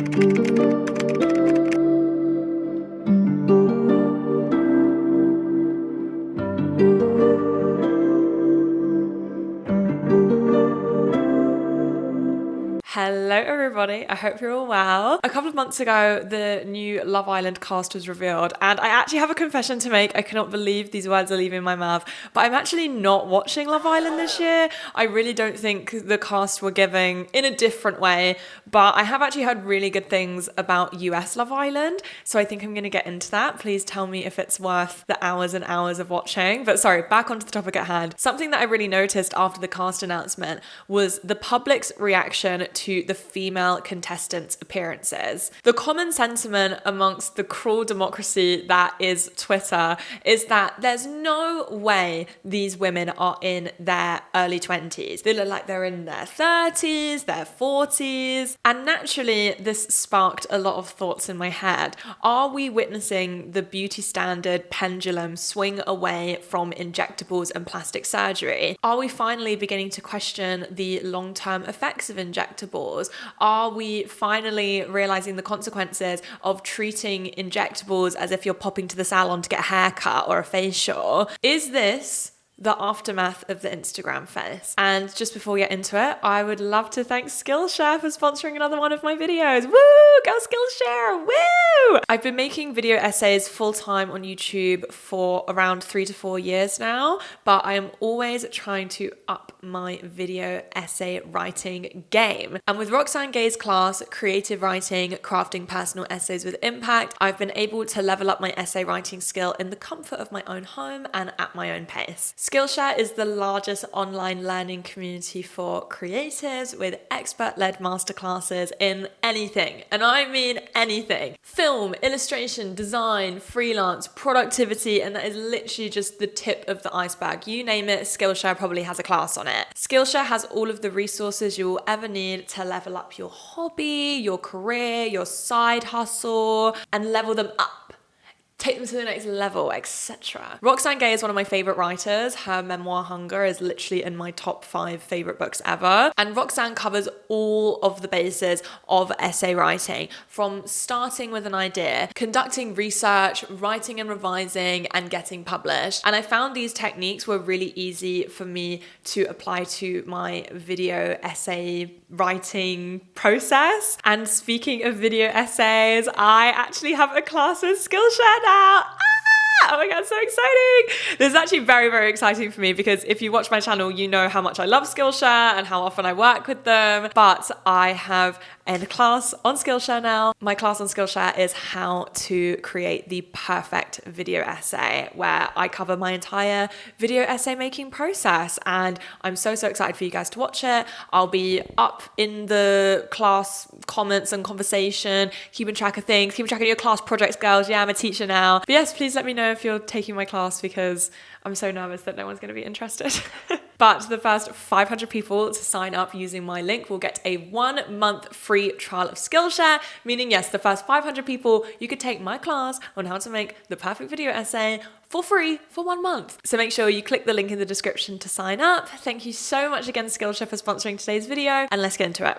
Hello everybody, I hope you're all well. A couple of months ago, the new Love Island cast was revealed, and I actually have a confession to make. I cannot believe these words are leaving my mouth, but I'm actually not watching Love Island this year. I really don't think the cast were giving in a different way, but I have actually heard really good things about US Love Island, so I think I'm going to get into that. Please tell me if it's worth the hours and hours of watching. But sorry, back onto the topic at hand. Something that I really noticed after the cast announcement was the public's reaction to the female contestants' appearances. The common sentiment amongst the cruel democracy that is Twitter is that there's no way these women are in their early 20s. They look like they're in their 30s, their 40s. And naturally, this sparked a lot of thoughts in my head. Are we witnessing the beauty standard pendulum swing away from injectables and plastic surgery? Are we finally beginning to question the long-term effects of injectables? Are we finally realizing the consequences of treating injectables as if you're popping to the salon to get a haircut or a facial? Is this the aftermath of the Instagram phase? And just before we get into it, I would love to thank Skillshare for sponsoring another one of my videos. Woo! Go Skillshare! Woo! I've been making video essays full-time on YouTube for around 3 to 4 years now, but I am always trying to up my video essay writing game. And with Roxane Gay's class, Creative Writing, Crafting Personal Essays with Impact, I've been able to level up my essay writing skill in the comfort of my own home and at my own pace. Skillshare is the largest online learning community for creatives with expert-led masterclasses in anything, and I mean anything. Film, illustration, design, freelance, productivity, and that is literally just the tip of the iceberg. You name it, Skillshare probably has a class on it. Skillshare has all of the resources you will ever need to level up your hobby, your career, your side hustle, and level them up. Take them to the next level, etc. Roxane Gay is one of my favorite writers. Her memoir Hunger is literally in my top 5 favorite books ever. And Roxane covers all of the bases of essay writing, from starting with an idea, conducting research, writing and revising, and getting published. And I found these techniques were really easy for me to apply to my video essay writing process. And speaking of video essays, I actually have a class with Skillshare now. Oh my god, so exciting! This is actually very, very exciting for me because if you watch my channel, you know how much I love Skillshare and how often I work with them. But I have a class on Skillshare now. My class on Skillshare is how to create the perfect video essay, where I cover my entire video essay making process. And I'm so excited for you guys to watch it. I'll be up in the class comments and conversation, keeping track of things, keeping track of your class projects, girls. Yeah, I'm a teacher now. But yes, please let me know if you're taking my class because I'm so nervous that no one's going to be interested. But the first 500 people to sign up using my link will get a 1-month free trial of Skillshare, meaning yes, the first 500 people, you could take my class on how to make the perfect video essay for free for 1 month. So make sure you click the link in the description to sign up. Thank you so much again, Skillshare, for sponsoring today's video, and let's get into it.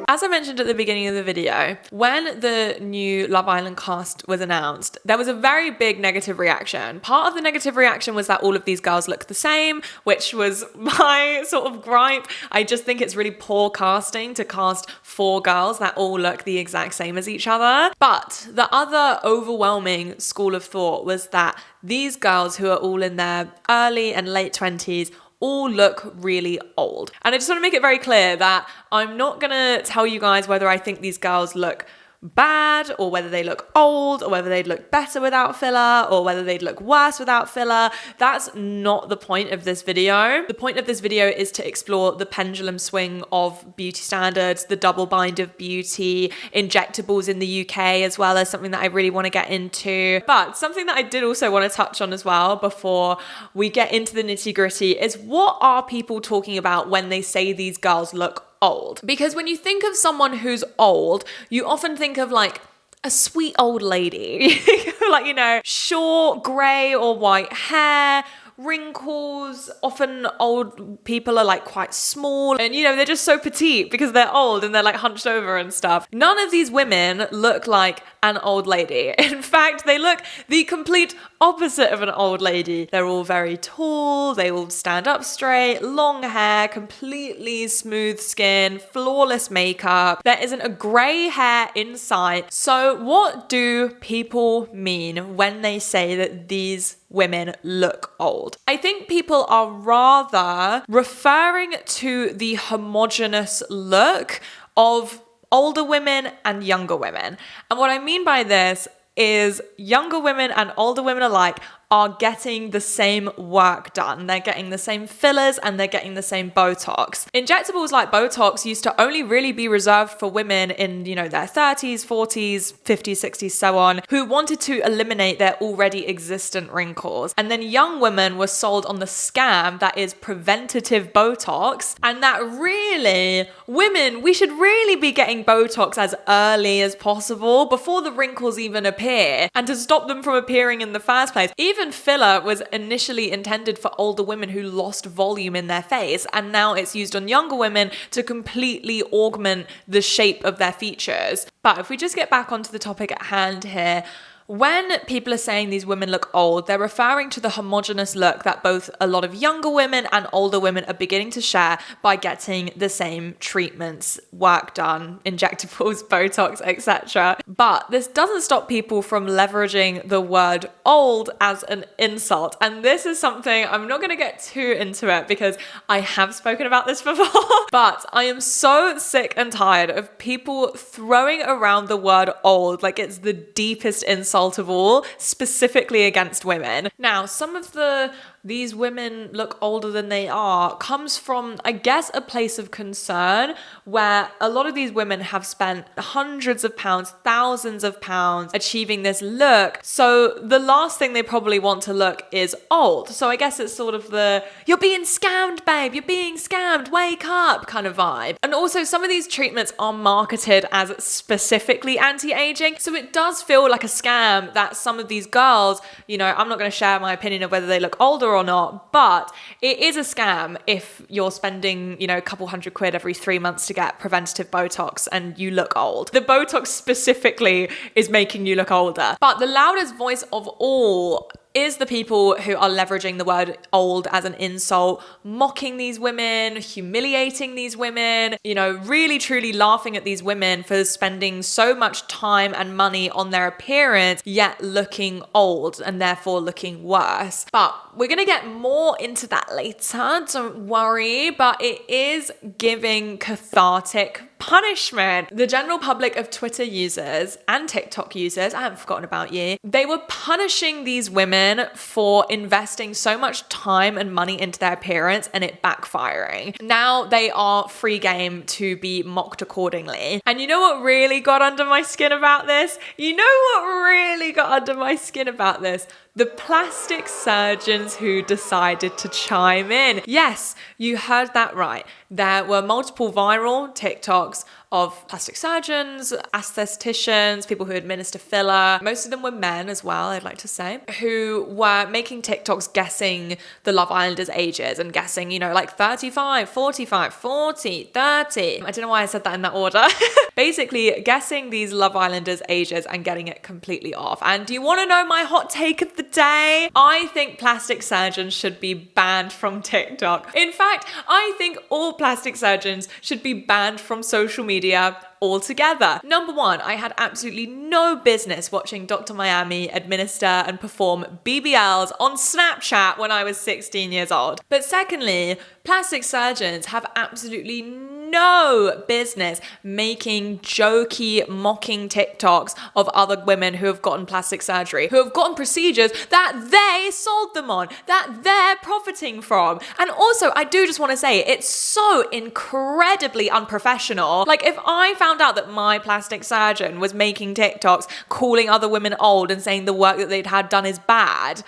As I mentioned at the beginning of the video, when the new Love Island cast was announced, there was a very big negative reaction. Part of the negative reaction was that all of these girls look the same, which was my sort of gripe. I just think it's really poor casting to cast 4 girls that all look the exact same as each other. But the other overwhelming school of thought was that these girls who are all in their early and late 20s all look really old. And I just want to make it very clear that I'm not gonna tell you guys whether I think these girls look bad or whether they look old or whether they'd look better without filler or whether they'd look worse without filler. That's not the point of this video. The point of this video is to explore the pendulum swing of beauty standards, the double bind of beauty, injectables in the UK, as well as something that I really want to get into. But something that I did also want to touch on as well before we get into the nitty-gritty is, what are people talking about when they say these girls look old? Because when you think of someone who's old, you often think of like a sweet old lady, like, you know, short, grey or white hair, wrinkles. Often old people are like quite small and, they're just so petite because they're old and they're like hunched over and stuff. None of these women look like an old lady. In fact, they look the complete opposite of an old lady. They're all very tall, they all stand up straight, long hair, completely smooth skin, flawless makeup. There isn't a grey hair in sight. So what do people mean when they say that these women look old? I think people are rather referring to the homogenous look of older women and younger women. And what I mean by this is younger women and older women alike are getting the same work done. They're getting the same fillers and they're getting the same Botox. Injectables like Botox used to only really be reserved for women in, their 30s, 40s, 50s, 60s, so on, who wanted to eliminate their already existent wrinkles. And then young women were sold on the scam that is preventative Botox, and that really, women, we should really be getting Botox as early as possible before the wrinkles even appear, and to stop them from appearing in the first place. Even filler was initially intended for older women who lost volume in their face, and now it's used on younger women to completely augment the shape of their features. But if we just get back onto the topic at hand here, when people are saying these women look old, they're referring to the homogenous look that both a lot of younger women and older women are beginning to share by getting the same treatments, work done, injectables, Botox, etc. But this doesn't stop people from leveraging the word old as an insult. And this is something, I'm not going to get too into it because I have spoken about this before, but I am so sick and tired of people throwing around the word old like it's the deepest insult of all, specifically against women. Now, some of these women look older than they are comes from, I guess, a place of concern where a lot of these women have spent hundreds of pounds, thousands of pounds achieving this look. So the last thing they probably want to look is old. So I guess it's sort of the, you're being scammed, babe, you're being scammed, wake up kind of vibe. And also some of these treatments are marketed as specifically anti-aging. So it does feel like a scam that some of these girls, I'm not going to share my opinion of whether they look older or not, but it is a scam if you're spending, a couple £100 every 3 months to get preventative Botox and you look old. The Botox specifically is making you look older. But the loudest voice of all is the people who are leveraging the word old as an insult, mocking these women, humiliating these women, really truly laughing at these women for spending so much time and money on their appearance, yet looking old and therefore looking worse. But we're going to get more into that later, don't worry, but it is giving cathartic punishment. The general public of Twitter users and TikTok users, I haven't forgotten about you, they were punishing these women for investing so much time and money into their appearance and it backfiring. Now they are free game to be mocked accordingly. And you know what really got under my skin about this? The plastic surgeons who decided to chime in. Yes, you heard that right. There were multiple viral TikToks of plastic surgeons, aestheticians, people who administer filler. Most of them were men as well, I'd like to say, who were making TikToks guessing the Love Islanders' ages and guessing, like 35, 45, 40, 30. I don't know why I said that in that order. Basically, guessing these Love Islanders' ages and getting it completely off. And do you want to know my hot take of the day? I think plastic surgeons should be banned from TikTok. In fact, I think all plastic surgeons should be banned from social media altogether. Number one, I had absolutely no business watching Dr. Miami administer and perform BBLs on Snapchat when I was 16 years old. But secondly, plastic surgeons have absolutely no business making jokey, mocking TikToks of other women who have gotten plastic surgery, who have gotten procedures that they sold them on, that they're profiting from. And also, I do just want to say, it's so incredibly unprofessional. Like, if I found out that my plastic surgeon was making TikToks calling other women old and saying the work that they'd had done is bad,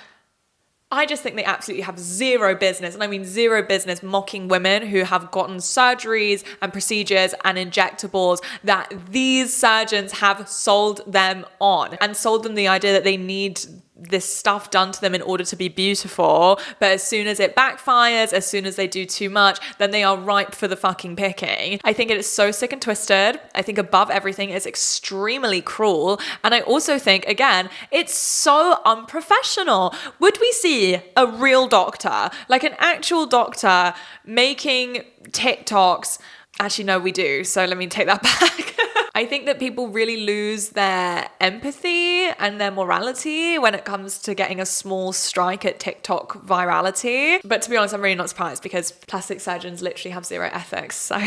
I just think they absolutely have zero business, and I mean zero business, mocking women who have gotten surgeries and procedures and injectables that these surgeons have sold them on, and sold them the idea that they need this stuff done to them in order to be beautiful, but as soon as it backfires, as soon as they do too much, then they are ripe for the fucking picking. I think it is so sick and twisted. I think above everything, it's extremely cruel. And I also think, again, it's so unprofessional. Would we see a real doctor, like an actual doctor, making TikToks? Actually, no, we do. So let me take that back. I think that people really lose their empathy and their morality when it comes to getting a small strike at TikTok virality. But to be honest, I'm really not surprised because plastic surgeons literally have zero ethics. So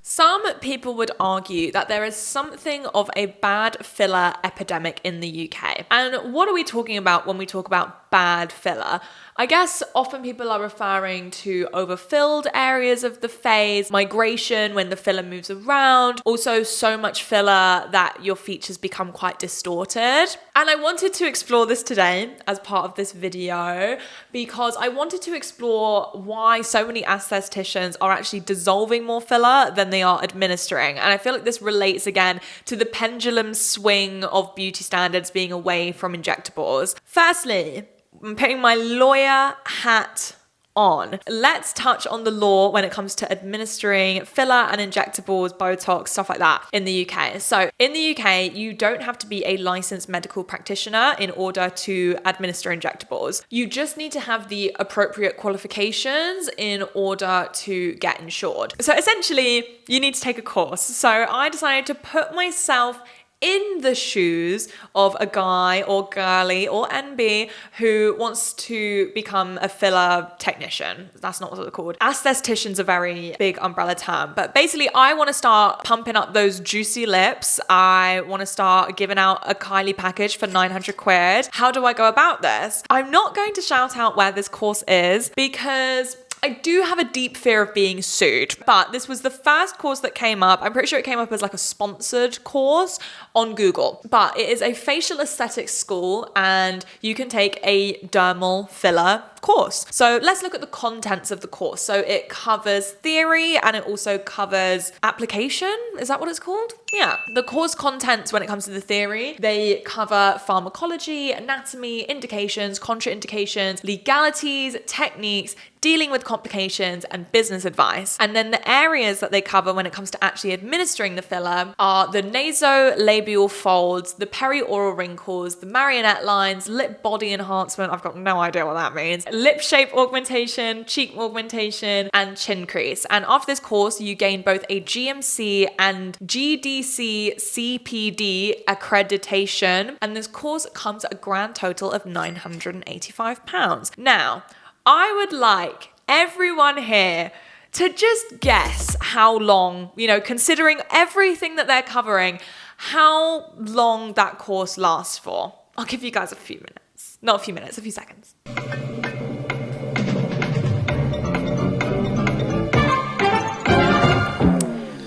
some people would argue that there is something of a bad filler epidemic in the UK. And what are we talking about when we talk about bad filler? I guess often people are referring to overfilled areas of the face, migration when the filler moves around, also so much filler that your features become quite distorted. And I wanted to explore this today as part of this video because I wanted to explore why so many aestheticians are actually dissolving more filler than they are administering. And I feel like this relates again to the pendulum swing of beauty standards being away from injectables. Firstly, I'm putting my lawyer hat on. Let's touch on the law when it comes to administering filler and injectables, Botox, stuff like that in the UK. So in the UK, you don't have to be a licensed medical practitioner in order to administer injectables. You just need to have the appropriate qualifications in order to get insured. So essentially, you need to take a course. So I decided to put myself in the shoes of a guy or girly or NB who wants to become a filler technician. That's not what they're called. Aesthetician's a very big umbrella term, but basically I want to start pumping up those juicy lips. I want to start giving out a Kylie package for 900 quid. How do I go about this? I'm not going to shout out where this course is because I do have a deep fear of being sued, but this was the first course that came up. I'm pretty sure it came up as like a sponsored course on Google, but it is a facial aesthetics school and you can take a dermal filler course. So let's look at the contents of the course. So it covers theory and it also covers application. Is that what it's called? Yeah. The course contents when it comes to the theory, they cover pharmacology, anatomy, indications, contraindications, legalities, techniques, dealing with complications and business advice. And then the areas that they cover when it comes to actually administering the filler are the nasolabial folds, the perioral wrinkles, the marionette lines, lip body enhancement. I've got no idea what that means. Lip shape augmentation, cheek augmentation, and chin crease. And after this course, you gain both a GMC and GDC CPD accreditation. And this course comes at a grand total of £985. Now, I would like everyone here to just guess how long, considering everything that they're covering, how long that course lasts for. I'll give you guys a few minutes. Not a few minutes, a few seconds.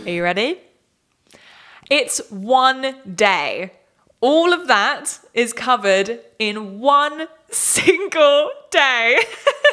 Are you ready? It's 1 day. All of that is covered in one single day.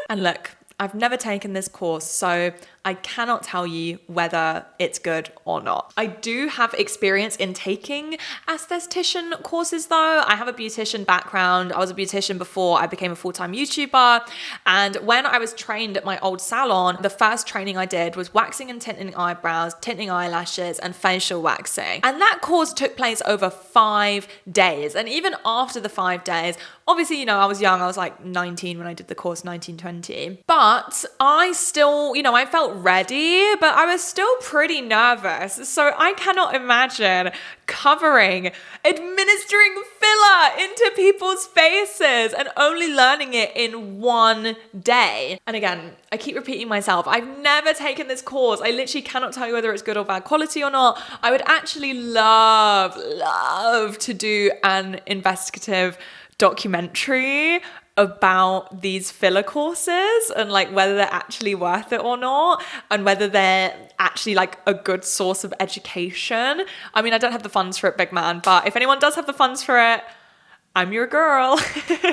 And look, I've never taken this course, so I cannot tell you whether it's good or not. I do have experience in taking aesthetician courses though. I have a beautician background. I was a beautician before I became a full-time YouTuber. And when I was trained at my old salon, the first training I did was waxing and tinting eyebrows, tinting eyelashes, and facial waxing. And that course took place over 5 days. And even after the 5 days, obviously, I was young. I was like 19 when I did the course, 19, 20. But I still, I felt ready, but I was still pretty nervous. So I cannot imagine administering filler into people's faces and only learning it in 1 day. And again, I keep repeating myself, I've never taken this course. I literally cannot tell you whether it's good or bad quality or not. I would actually love to do an investigative documentary about these filler courses and whether they're actually worth it or not and whether they're actually a good source of education. I mean, I don't have the funds for it, big man, but if anyone does have the funds for it, I'm your girl.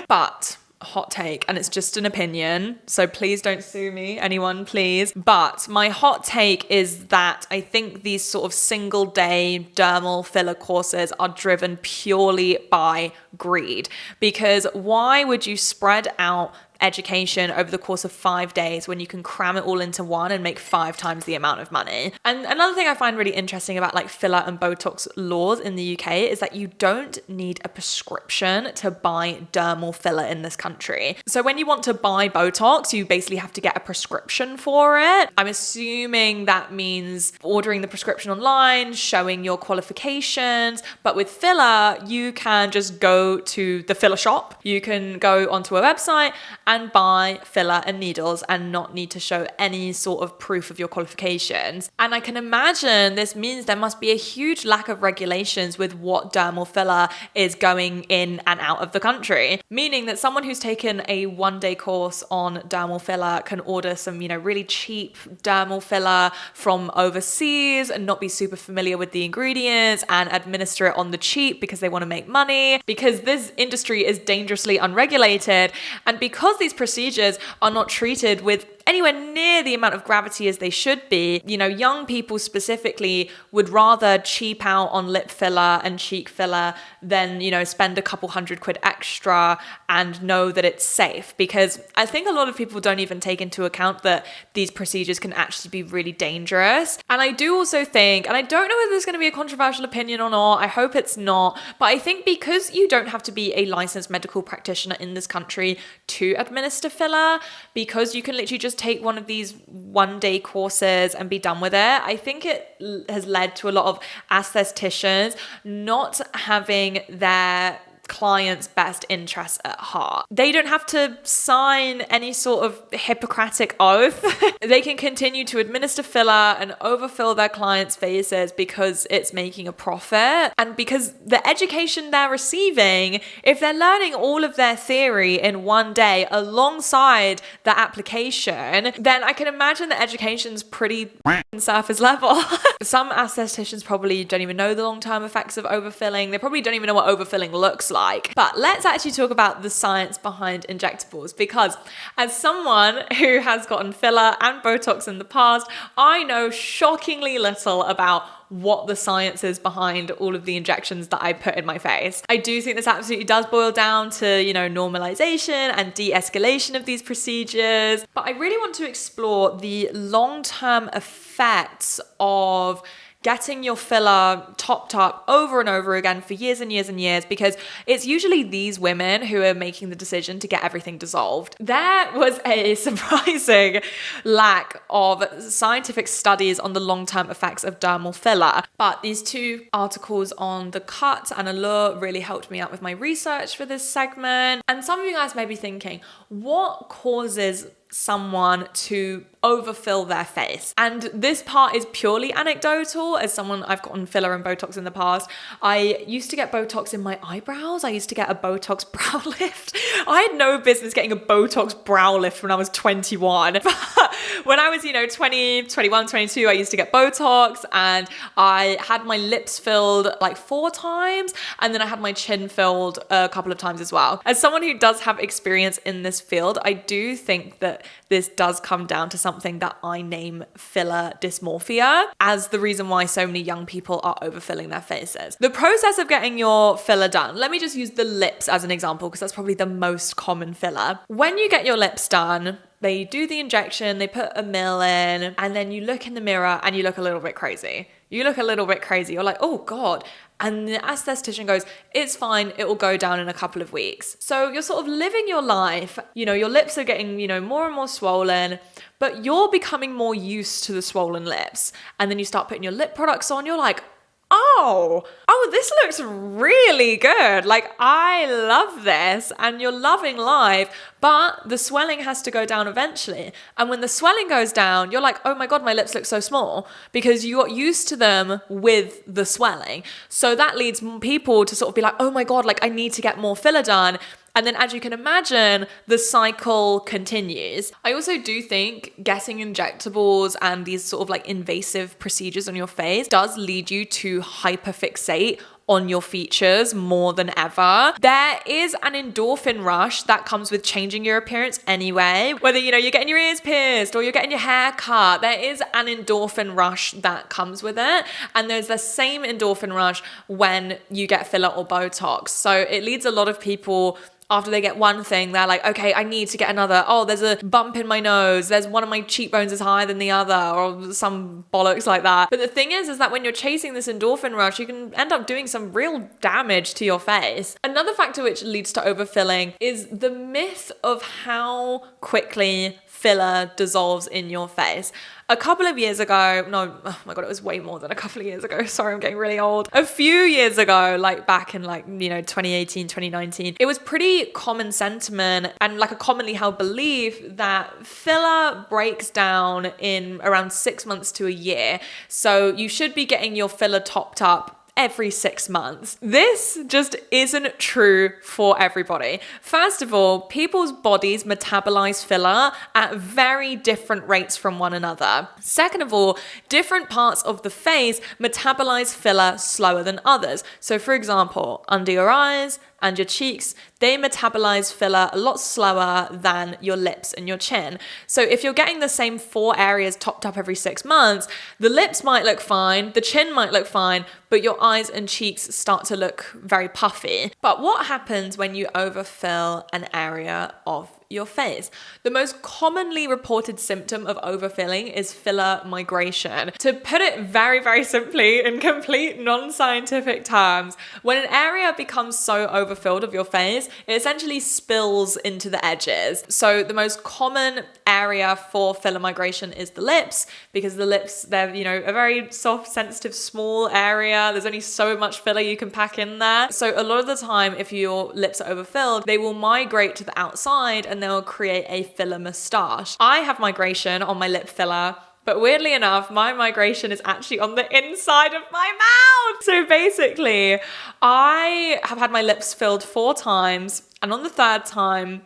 But hot take, and it's just an opinion, so please don't sue me, anyone, please. But my hot take is that I think these sort of single day dermal filler courses are driven purely by greed. Because why would you spread out education over the course of 5 days when you can cram it all into one and make 5 times the amount of money? And another thing I find really interesting about like filler and Botox laws in the UK is that you don't need a prescription to buy dermal filler in this country. So when you want to buy Botox, you basically have to get a prescription for it. I'm assuming that means ordering the prescription online, showing your qualifications. But with filler, you can just go to the filler shop. You can go onto a website and buy filler and needles and not need to show any sort of proof of your qualifications. And I can imagine this means there must be a huge lack of regulations with what dermal filler is going in and out of the country, meaning that someone who's taken a 1-day course on dermal filler can order some, really cheap dermal filler from overseas and not be super familiar with the ingredients and administer it on the cheap because they want to make money, because this industry is dangerously unregulated. And because these procedures are not treated with anywhere near the amount of gravity as they should be, young people specifically would rather cheap out on lip filler and cheek filler than, spend a couple £100 extra and know that it's safe. Because I think a lot of people don't even take into account that these procedures can actually be really dangerous. And I do also think, and I don't know whether there's going to be a controversial opinion or not, I hope it's not, but I think because you don't have to be a licensed medical practitioner in this country to administer filler, because you can literally just take one of these 1-day courses and be done with it, I think it has led to a lot of aestheticians not having their clients' best interests at heart. They don't have to sign any sort of Hippocratic oath. They can continue to administer filler and overfill their clients' faces because it's making a profit. And because the education they're receiving, if they're learning all of their theory in 1 day alongside the application, then I can imagine the education's pretty surface level. Some aestheticians probably don't even know the long-term effects of overfilling. They probably don't even know what overfilling looks like. But let's actually talk about the science behind injectables, because as someone who has gotten filler and Botox in the past, I know shockingly little about what the science is behind all of the injections that I put in my face. I do think this absolutely does boil down to, normalization and de-escalation of these procedures. But I really want to explore the long-term effects of getting your filler topped up over and over again for years and years and years, because it's usually these women who are making the decision to get everything dissolved. There was a surprising lack of scientific studies on the long-term effects of dermal filler, but these 2 articles on The Cut and Allure really helped me out with my research for this segment. And some of you guys may be thinking, what causes someone to overfill their face? And this part is purely anecdotal. As someone, I've gotten filler and Botox in the past. I used to get Botox in my eyebrows. I used to get a Botox brow lift. I had no business getting a Botox brow lift when I was 21. But when I was, 20, 21, 22, I used to get Botox, and I had my lips filled like 4 times, and then I had my chin filled a couple of times as well. As someone who does have experience in this field, I do think that this does come down to something that I name filler dysmorphia as the reason why so many young people are overfilling their faces. The process of getting your filler done, let me just use the lips as an example because that's probably the most common filler. When you get your lips done, they do the injection, they put a mil in, and then you look in the mirror and you look a little bit crazy. You're like, oh God. And the aesthetician goes, it's fine, it will go down in a couple of weeks. So you're sort of living your life, your lips are getting, more and more swollen, but you're becoming more used to the swollen lips. And then you start putting your lip products on, you're like, oh, this looks really good. Like, I love this. And you're loving life, but the swelling has to go down eventually. And when the swelling goes down, you're like, oh my God, my lips look so small, because you got used to them with the swelling. So that leads people to sort of be like, oh my God, like I need to get more filler done. And then, as you can imagine, the cycle continues. I also do think getting injectables and these sort of like invasive procedures on your face does lead you to hyperfixate on your features more than ever. There is an endorphin rush that comes with changing your appearance anyway. Whether, you're getting your ears pierced or you're getting your hair cut, there is an endorphin rush that comes with it. And there's the same endorphin rush when you get filler or Botox. So it leads a lot of people, after they get one thing, they're like, okay, I need to get another. Oh, there's a bump in my nose. There's one of my cheekbones is higher than the other, or some bollocks like that. But the thing is that when you're chasing this endorphin rush, you can end up doing some real damage to your face. Another factor which leads to overfilling is the myth of how quickly filler dissolves in your face. A couple of years ago, oh my God, it was way more than a couple of years ago. Sorry, I'm getting really old. A few years ago, like back in 2018, 2019, it was pretty common sentiment and like a commonly held belief that filler breaks down in around 6 months to a year. So you should be getting your filler topped up every 6 months. This just isn't true for everybody. First of all, people's bodies metabolize filler at very different rates from one another. Second of all, different parts of the face metabolize filler slower than others. So for example, under your eyes and your cheeks, they metabolize filler a lot slower than your lips and your chin. So if you're getting the same 4 areas topped up every 6 months, the lips might look fine, the chin might look fine, but your eyes and cheeks start to look very puffy. But what happens when you overfill an area of your face? The most commonly reported symptom of overfilling is filler migration. To put it very, very simply in complete non-scientific terms, when an area becomes so overfilled of your face, it essentially spills into the edges. So the most common area for filler migration is the lips, because the lips, they're, a very soft, sensitive, small area. There's only so much filler you can pack in there. So a lot of the time, if your lips are overfilled, they will migrate to the outside and they'll create a filler moustache. I have migration on my lip filler, but weirdly enough, my migration is actually on the inside of my mouth. So basically, I have had my lips filled 4 times, and on the 3rd time,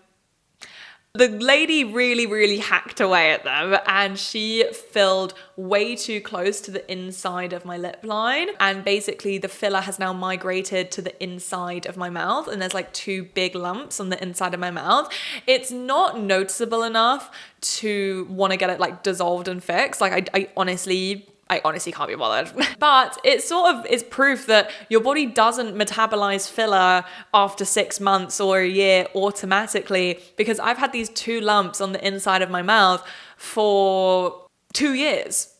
the lady really, really hacked away at them, and she filled way too close to the inside of my lip line. And basically the filler has now migrated to the inside of my mouth, and there's like 2 big lumps on the inside of my mouth. It's not noticeable enough to want to get it dissolved and fixed. I honestly can't be bothered. But it sort of is proof that your body doesn't metabolize filler after 6 months or a year automatically, because I've had these 2 lumps on the inside of my mouth for 2 years.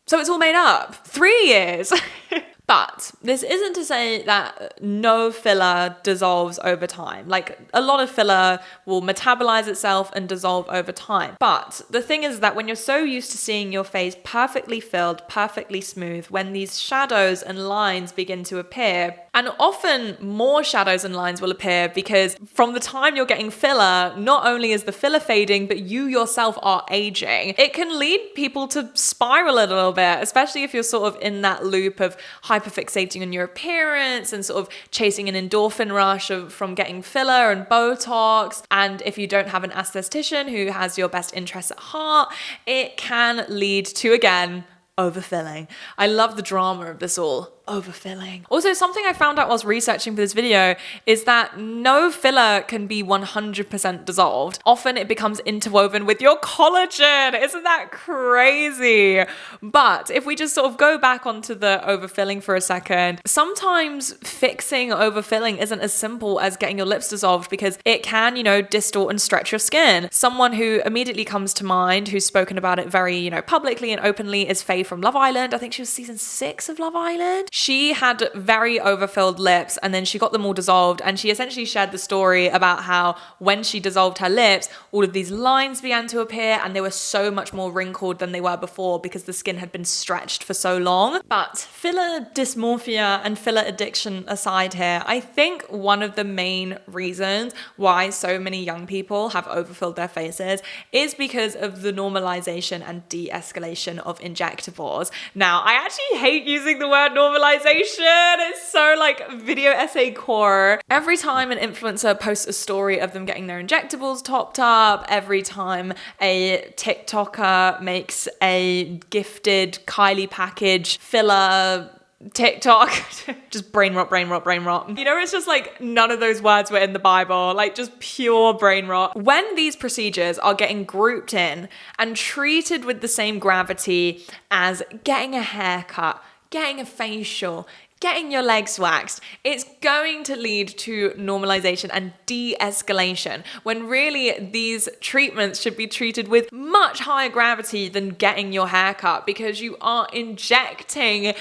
So it's all made up. 3 years. But this isn't to say that no filler dissolves over time. A lot of filler will metabolize itself and dissolve over time. But the thing is that when you're so used to seeing your face perfectly filled, perfectly smooth, when these shadows and lines begin to appear, and often more shadows and lines will appear because from the time you're getting filler, not only is the filler fading, but you yourself are aging. It can lead people to spiral a little bit, especially if you're sort of in that loop of hyperfixating on your appearance and sort of chasing an endorphin rush from getting filler and Botox. And if you don't have an esthetician who has your best interests at heart, it can lead to, again, overfilling. I love the drama of this all. Overfilling. Also, something I found out whilst researching for this video is that no filler can be 100% dissolved. Often it becomes interwoven with your collagen. Isn't that crazy? But if we just sort of go back onto the overfilling for a second, sometimes fixing overfilling isn't as simple as getting your lips dissolved, because it can, distort and stretch your skin. Someone who immediately comes to mind who's spoken about it very, publicly and openly is Faye from Love Island. I think she was season 6 of Love Island. She had very overfilled lips, and then she got them all dissolved, and she essentially shared the story about how when she dissolved her lips, all of these lines began to appear, and they were so much more wrinkled than they were before because the skin had been stretched for so long. But filler dysmorphia and filler addiction aside here, I think one of the main reasons why so many young people have overfilled their faces is because of the normalization and de-escalation of injectables. Now, I actually hate using the word normalization. It's so video essay core. Every time an influencer posts a story of them getting their injectables topped up, every time a TikToker makes a gifted Kylie package filler TikTok, just brain rot, brain rot, brain rot. You know, it's just like none of those words were in the Bible, like just pure brain rot. When these procedures are getting grouped in and treated with the same gravity as getting a haircut, getting a facial, getting your legs waxed, it's going to lead to normalization and de-escalation, when really these treatments should be treated with much higher gravity than getting your hair cut, because you are injecting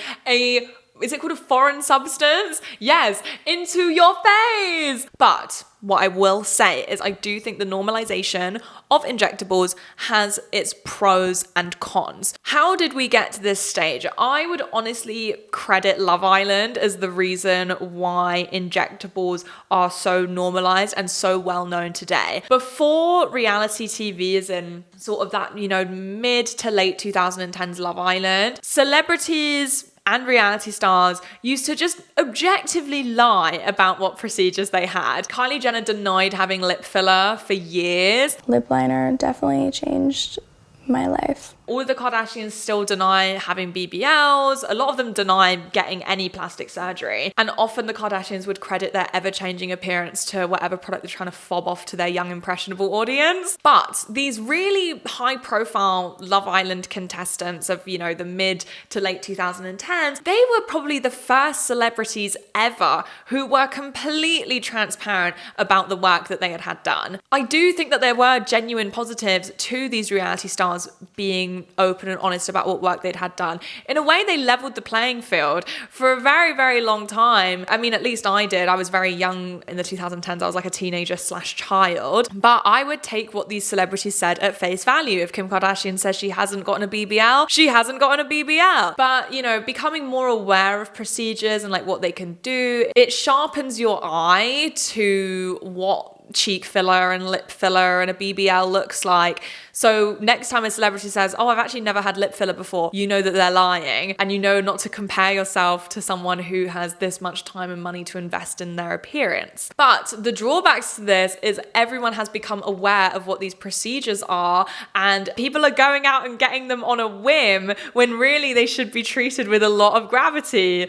is it called a foreign substance? Yes, into your face. But what I will say is I do think the normalization of injectables has its pros and cons. How did we get to this stage? I would honestly credit Love Island as the reason why injectables are so normalized and so well known today. Before reality TV is in sort of that, mid to late 2010s Love Island, celebrities and reality stars used to just objectively lie about what procedures they had. Kylie Jenner denied having lip filler for years. Lip liner definitely changed my life. All of the Kardashians still deny having BBLs. A lot of them deny getting any plastic surgery. And often the Kardashians would credit their ever-changing appearance to whatever product they're trying to fob off to their young, impressionable audience. But these really high-profile Love Island contestants of, the mid to late 2010s, they were probably the first celebrities ever who were completely transparent about the work that they had done. I do think that there were genuine positives to these reality stars being open and honest about what work they'd had done. In a way, they leveled the playing field for a very, very long time. I mean, at least I did. I was very young in the 2010s. I was like a teenager / child. But I would take what these celebrities said at face value. If Kim Kardashian says she hasn't gotten a BBL, she hasn't gotten a BBL. But, becoming more aware of procedures and like what they can do, it sharpens your eye to what cheek filler and lip filler and a BBL looks like. So next time a celebrity says, oh, I've actually never had lip filler before, you know that they're lying, and you know not to compare yourself to someone who has this much time and money to invest in their appearance. But the drawbacks to this is everyone has become aware of what these procedures are, and people are going out and getting them on a whim when really they should be treated with a lot of gravity.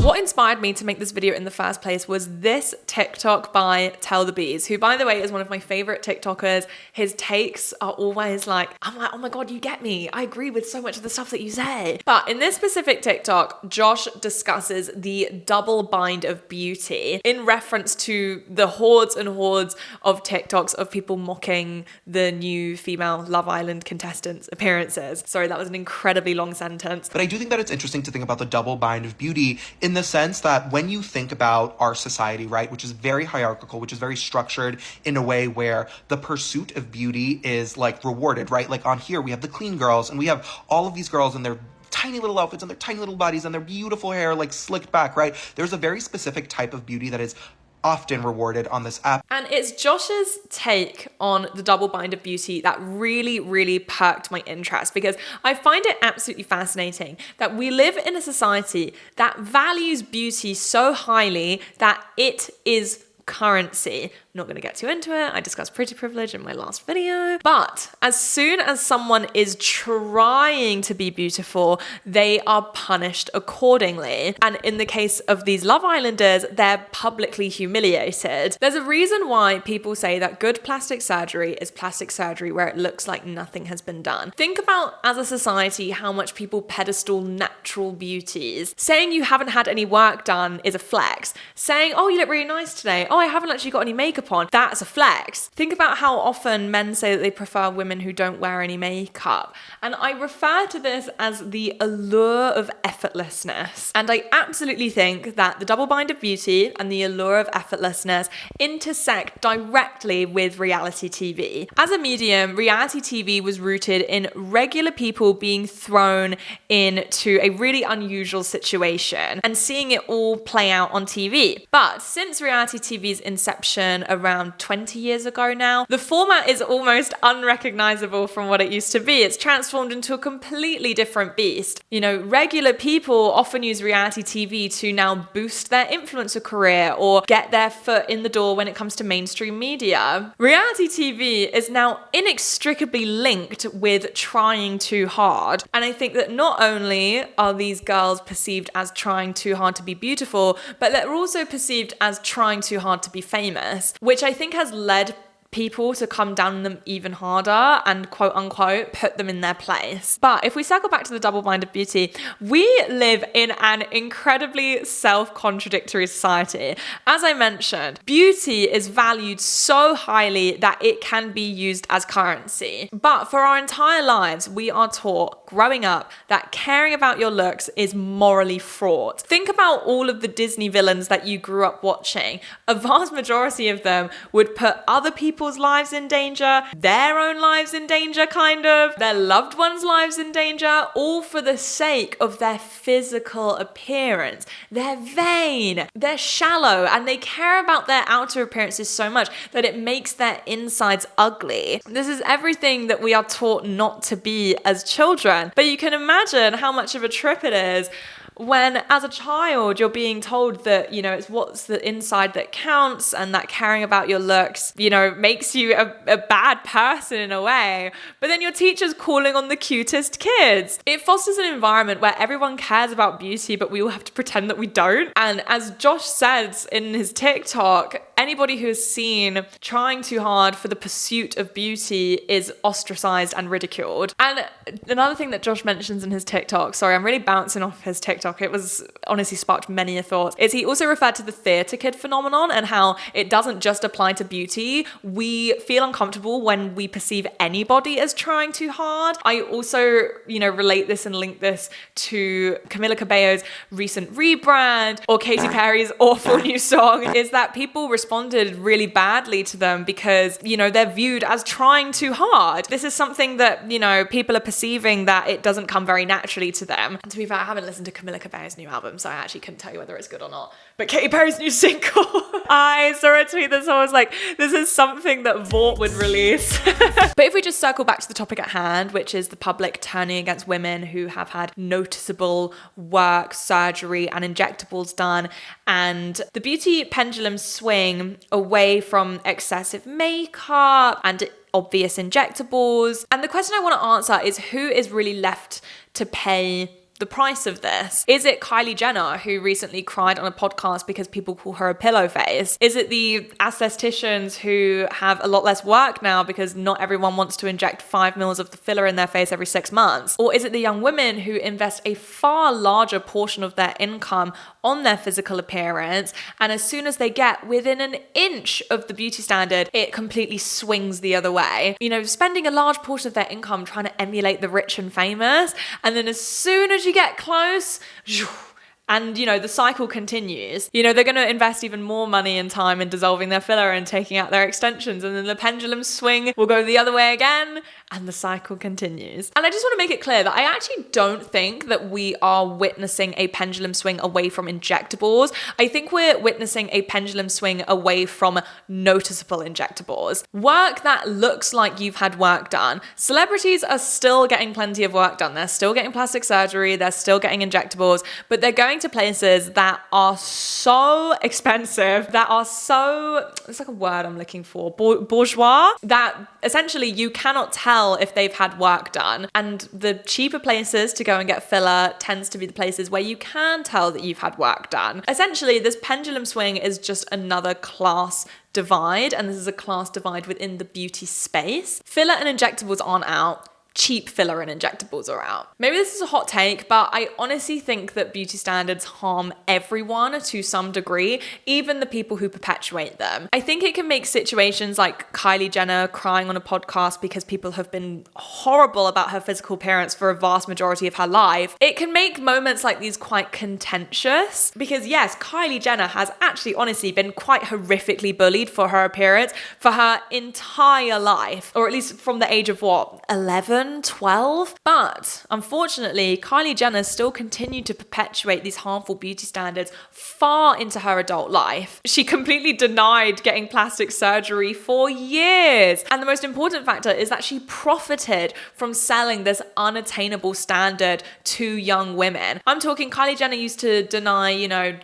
What inspired me to make this video in the first place was this TikTok by Tell the Bees, who, by the way, is one of my favorite TikTokers. His takes are always like, I'm like, oh my God, you get me. I agree with so much of the stuff that you say. But in this specific TikTok, Josh discusses the double bind of beauty in reference to the hordes and hordes of TikToks of people mocking the new female Love Island contestants' appearances. Sorry, that was an incredibly long sentence. But I do think that it's interesting to think about the double bind of beauty in the sense that when you think about our society, right, which is very hierarchical, which is very structured in a way where the pursuit of beauty is like rewarded, right? Like on here, we have the clean girls and we have all of these girls and their tiny little outfits and their tiny little bodies and their beautiful hair like slicked back, right? There's a very specific type of beauty that is often rewarded on this app. And it's Josh's take on the double bind of beauty that really, really perked my interest, because I find it absolutely fascinating that we live in a society that values beauty so highly that it is currency. I'm not going to get too into it. I discussed pretty privilege in my last video. But as soon as someone is trying to be beautiful, they are punished accordingly. And in the case of these Love Islanders, they're publicly humiliated. There's a reason why people say that good plastic surgery is plastic surgery where it looks like nothing has been done. Think about, as a society, how much people pedestal natural beauties. Saying you haven't had any work done is a flex. Saying, oh, you look really nice today. Oh, I haven't actually got any makeup on. That's a flex. Think about how often men say that they prefer women who don't wear any makeup. And I refer to this as the allure of effortlessness. And I absolutely think that the double bind of beauty and the allure of effortlessness intersect directly with reality TV. As a medium, reality TV was rooted in regular people being thrown into a really unusual situation and seeing it all play out on TV. But since reality TV TV's inception around 20 years ago now, the format is almost unrecognizable from what it used to be. It's transformed into a completely different beast. You know, regular people often use reality TV to now boost their influencer career or get their foot in the door when it comes to mainstream media. Reality TV is now inextricably linked with trying too hard. And I think that not only are these girls perceived as trying too hard to be beautiful, but they're also perceived as trying too hard to be famous, which I think has led people to come down on them even harder and quote unquote put them in their place. But if we circle back to the double bind of beauty, we live in an incredibly self-contradictory society. As I mentioned, beauty is valued so highly that it can be used as currency. But for our entire lives, we are taught growing up that caring about your looks is morally fraught. Think about all of the Disney villains that you grew up watching. A vast majority of them would put other people's lives in danger, their own lives in danger, their loved ones' lives in danger, all for the sake of their physical appearance. They're vain, they're shallow, and they care about their outer appearances so much that it makes their insides ugly. This is everything that we are taught not to be as children. But you can imagine how much of a trip it is when as a child you're being told that, you know, it's what's the inside that counts, and that caring about your looks, you know, makes you a bad person in a way. But then your teacher's calling on the cutest kids. It fosters an environment where everyone cares about beauty, but we all have to pretend that we don't. And as Josh says in his TikTok, anybody who is seen trying too hard for the pursuit of beauty is ostracized and ridiculed. And another thing that Josh mentions in his TikTok, sorry, I'm really bouncing off his TikTok, it was honestly sparked many a thought, is he also referred to the theatre kid phenomenon and how it doesn't just apply to beauty. We feel uncomfortable when we perceive anybody as trying too hard. I also, you know, relate this and link this to Camila Cabello's recent rebrand or Katy Perry's awful new song, is that people responded really badly to them because, you know, they're viewed as trying too hard. This is something that, you know, people are perceiving that it doesn't come very naturally to them. And to be fair, I haven't listened to Camila Cabello's new album, so I actually couldn't tell you whether it's good or not. But Katy Perry's new single, I saw a tweet that someone was like, this is something that Vought would release. But if we just circle back to the topic at hand, which is the public turning against women who have had noticeable work, surgery, and injectables done, and the beauty pendulum swing away from excessive makeup and obvious injectables. And the question I want to answer is, who is really left to pay the price of this? Is it Kylie Jenner, who recently cried on a podcast because people call her a pillow face? Is it the aestheticians who have a lot less work now because not everyone wants to inject 5 mils of the filler in their face every 6 months? Or is it the young women who invest a far larger portion of their income on their physical appearance, and as soon as they get within an inch of the beauty standard, it completely swings the other way? You know, spending a large portion of their income trying to emulate the rich and famous, and then as soon as you get close, and, you know, the cycle continues. You know, they're going to invest even more money and time in dissolving their filler and taking out their extensions, and then the pendulum swing will go the other way again, and the cycle continues. And I just want to make it clear that I actually don't think that we are witnessing a pendulum swing away from injectables. I think we're witnessing a pendulum swing away from noticeable injectables. Work that looks like you've had work done. Celebrities are still getting plenty of work done. They're still getting plastic surgery. They're still getting injectables, but they're going to places that are so expensive, that are so, it's like a word I'm looking for, bourgeois, that essentially you cannot tell if they've had work done. And the cheaper places to go and get filler tends to be the places where you can tell that you've had work done. Essentially, this pendulum swing is just another class divide, and this is a class divide within the beauty space. Filler and injectables aren't out. Cheap filler and injectables are out. Maybe this is a hot take, but I honestly think that beauty standards harm everyone to some degree, even the people who perpetuate them. I think it can make situations like Kylie Jenner crying on a podcast because people have been horrible about her physical appearance for a vast majority of her life. It can make moments like these quite contentious because, yes, Kylie Jenner has actually honestly been quite horrifically bullied for her appearance for her entire life, or at least from the age of 11? 11, 12. But unfortunately, Kylie Jenner still continued to perpetuate these harmful beauty standards far into her adult life. She completely denied getting plastic surgery for years. And the most important factor is that she profited from selling this unattainable standard to young women. I'm talking Kylie Jenner used to deny,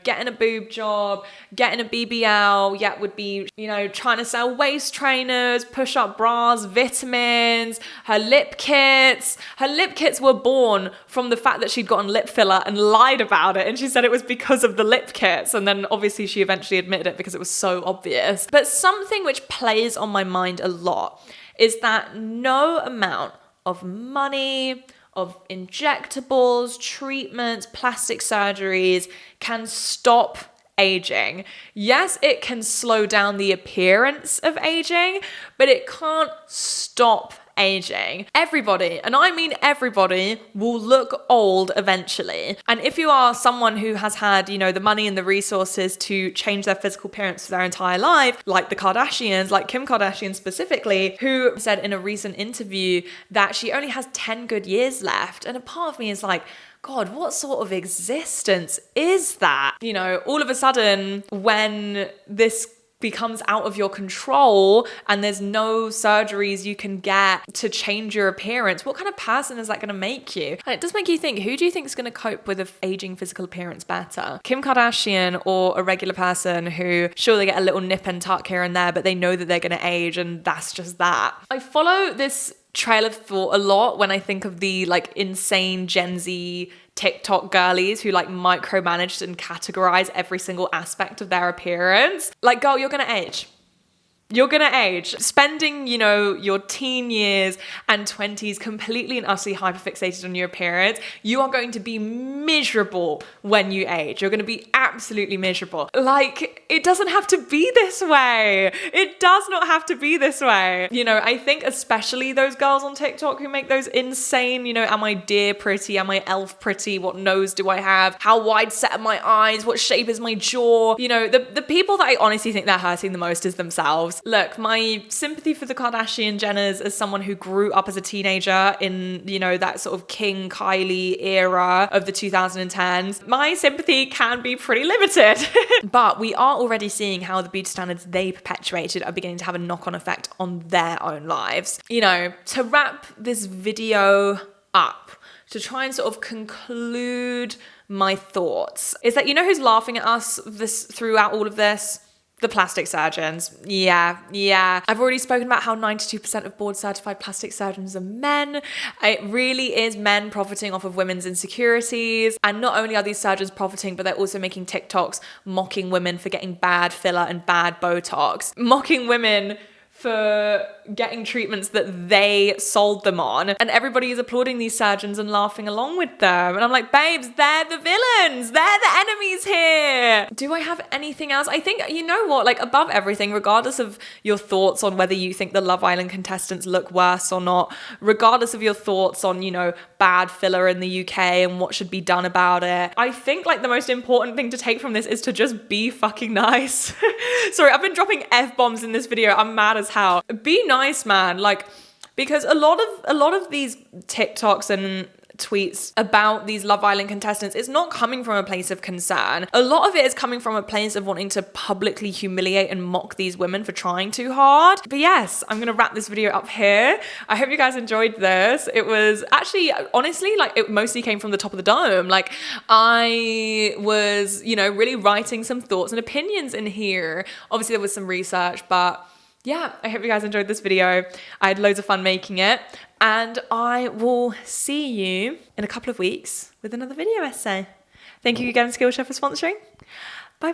getting a boob job, getting a BBL, yet would be, trying to sell waist trainers, push-up bras, vitamins, her lip kits. Her lip kits were born from the fact that she'd gotten lip filler and lied about it. And she said it was because of the lip kits. And then obviously she eventually admitted it because it was so obvious. But something which plays on my mind a lot is that no amount of money, of injectables, treatments, plastic surgeries can stop aging. Yes, it can slow down the appearance of aging, but it can't stop aging. Everybody, and I mean everybody, will look old eventually. And if you are someone who has had, the money and the resources to change their physical appearance for their entire life, like the Kardashians, like Kim Kardashian specifically, who said in a recent interview that she only has 10 good years left. And a part of me is like, God, what sort of existence is that? All of a sudden, when this becomes out of your control and there's no surgeries you can get to change your appearance, what kind of person is that going to make you? And it does make you think, who do you think is going to cope with an aging physical appearance better? Kim Kardashian or a regular person who, sure, they get a little nip and tuck here and there, but they know that they're going to age and that's just that. I follow this trail of thought a lot when I think of the insane Gen Z TikTok girlies who micromanaged and categorize every single aspect of their appearance. Girl, you're gonna age. You're gonna age. Spending, your teen years and 20s completely and utterly hyperfixated on your appearance, you are going to be miserable when you age. You're gonna be absolutely miserable. It doesn't have to be this way. It does not have to be this way. I think especially those girls on TikTok who make those insane, am I deer pretty? Am I elf pretty? What nose do I have? How wide set are my eyes? What shape is my jaw? The people that I honestly think they're hurting the most is themselves. Look, my sympathy for the Kardashian Jenners as someone who grew up as a teenager in, that sort of King Kylie era of the 2010s, my sympathy can be pretty limited. But we are already seeing how the beauty standards they perpetuated are beginning to have a knock-on effect on their own lives. To wrap this video up, to try and sort of conclude my thoughts, is that who's laughing at us throughout all of this? The plastic surgeons. Yeah. I've already spoken about how 92% of board certified plastic surgeons are men. It really is men profiting off of women's insecurities. And not only are these surgeons profiting, but they're also making TikToks mocking women for getting bad filler and bad Botox. Mocking women for getting treatments that they sold them on. And everybody is applauding these surgeons and laughing along with them. And I'm like, babes, they're the villains. They're the enemies here. Do I have anything else? I think, above everything, regardless of your thoughts on whether you think the Love Island contestants look worse or not, regardless of your thoughts on, bad filler in the UK and what should be done about it, I think the most important thing to take from this is to just be fucking nice. Sorry, I've been dropping F-bombs in this video. I'm mad as hell. Be nice, man. Because a lot of these TikToks and tweets about these Love Island contestants, it's not coming from a place of concern. A lot of it is coming from a place of wanting to publicly humiliate and mock these women for trying too hard. But yes, I'm gonna wrap this video up here. I hope you guys enjoyed this. It was actually, honestly, it mostly came from the top of the dome. I was, really writing some thoughts and opinions in here. Obviously there was some research, but yeah, I hope you guys enjoyed this video. I had loads of fun making it, and I will see you in a couple of weeks with another video essay. Thank you again, Skillshare, for sponsoring. Bye.